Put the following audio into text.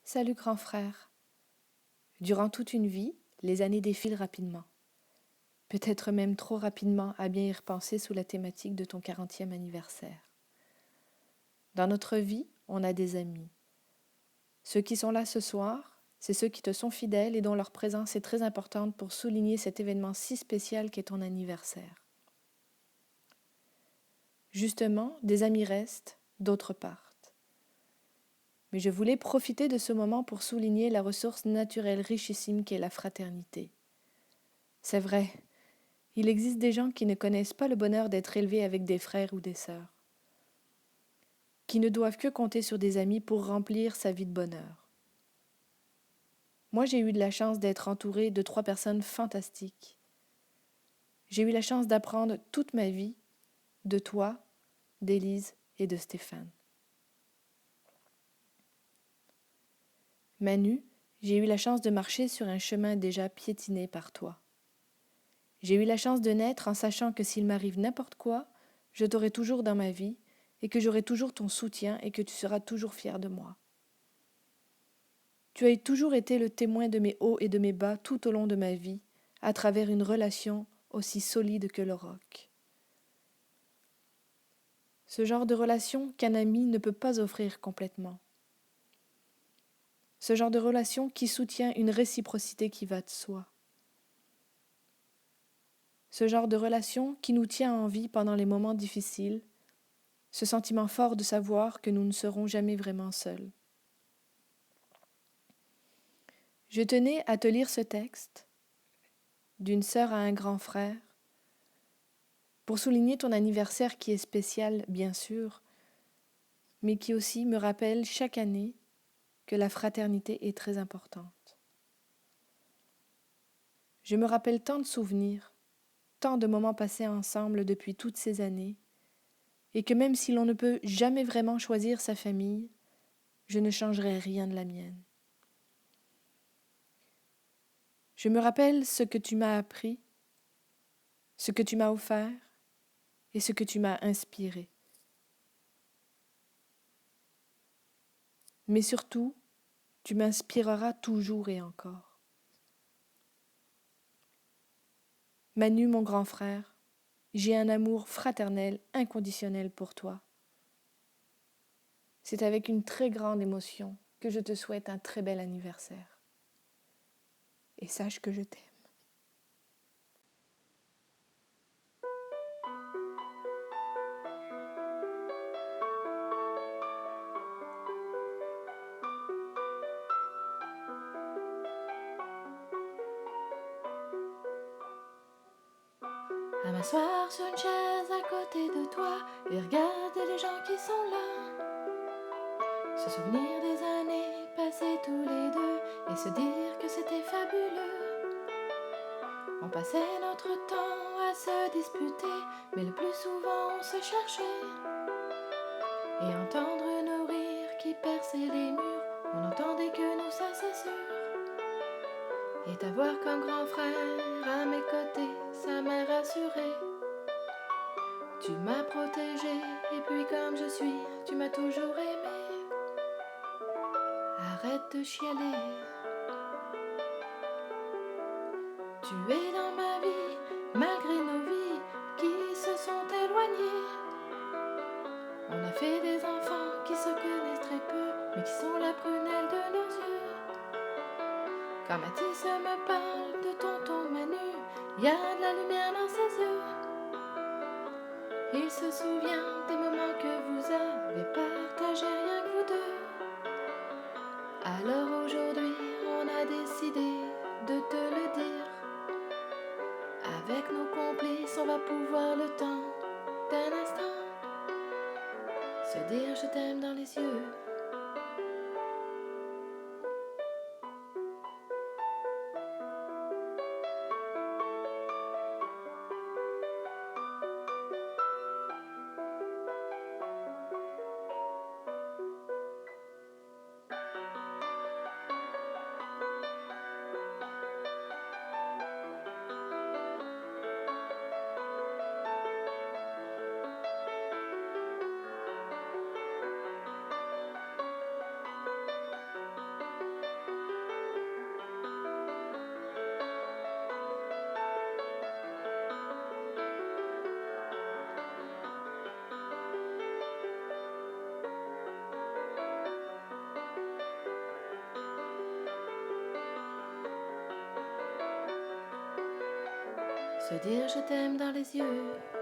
Salut grand frère. Durant toute une vie, les années défilent rapidement. Peut-être même trop rapidement à bien y repenser sous la thématique de ton 40e anniversaire. Dans notre vie, on a des amis. Ceux qui sont là ce soir, c'est ceux qui te sont fidèles et dont leur présence est très importante pour souligner cet événement si spécial qu'est ton anniversaire. Justement, des amis restent, d'autres partent. Mais je voulais profiter de ce moment pour souligner la ressource naturelle richissime qu'est la fraternité. C'est vrai, il existe des gens qui ne connaissent pas le bonheur d'être élevés avec des frères ou des sœurs, qui ne doivent que compter sur des amis pour remplir sa vie de bonheur. Moi, j'ai eu de la chance d'être entourée de 3 personnes fantastiques. J'ai eu la chance d'apprendre toute ma vie de toi, d'Élise et de Stéphane. Manu, j'ai eu la chance de marcher sur un chemin déjà piétiné par toi. J'ai eu la chance de naître en sachant que s'il m'arrive n'importe quoi, je t'aurai toujours dans ma vie et que j'aurai toujours ton soutien et que tu seras toujours fier de moi. Tu as toujours été le témoin de mes hauts et de mes bas tout au long de ma vie, à travers une relation aussi solide que le roc. Ce genre de relation qu'un ami ne peut pas offrir complètement. Ce genre de relation qui soutient une réciprocité qui va de soi. Ce genre de relation qui nous tient en vie pendant les moments difficiles, ce sentiment fort de savoir que nous ne serons jamais vraiment seuls. Je tenais à te lire ce texte, d'une sœur à un grand frère, pour souligner ton anniversaire qui est spécial, bien sûr, mais qui aussi me rappelle chaque année que la fraternité est très importante. Je me rappelle tant de souvenirs, tant de moments passés ensemble depuis toutes ces années, et que même si l'on ne peut jamais vraiment choisir sa famille, je ne changerai rien de la mienne. Je me rappelle ce que tu m'as appris, ce que tu m'as offert et ce que tu m'as inspiré. Mais surtout, tu m'inspireras toujours et encore. Manu, mon grand frère, j'ai un amour fraternel, inconditionnel pour toi. C'est avec une très grande émotion que je te souhaite un très bel anniversaire. Et sache que je t'aime. À m'asseoir sur une chaise à côté de toi et regarder les gens qui sont là. Se souvenir des années passées tous les deux et se dire que c'était fabuleux. On passait notre temps à se disputer, mais le plus souvent on se cherchait. Et entendre nos rires qui perçaient les murs, on n'entendait que nous, ça c'est sûr. Et t'avoir comme grand frère à mes côtés, ça m'a rassurée. Tu m'as protégée, et puis comme je suis, tu m'as toujours aimée. Arrête de chialer. Tu es dans ma vie, malgré nos vies qui se sont éloignées. On a fait des enfants qui se connaissent très peu, mais qui sont la prunelle de nos yeux. Quand Mathis me parle de tonton Manu, y a de la lumière dans ses yeux. Il se souvient des moments que vous avez partagés rien que vous deux. Alors aujourd'hui, on a décidé de te le dire. Avec nos complices, on va pouvoir le temps d'un instant se dire je t'aime dans les yeux. se dire je t'aime dans les yeux.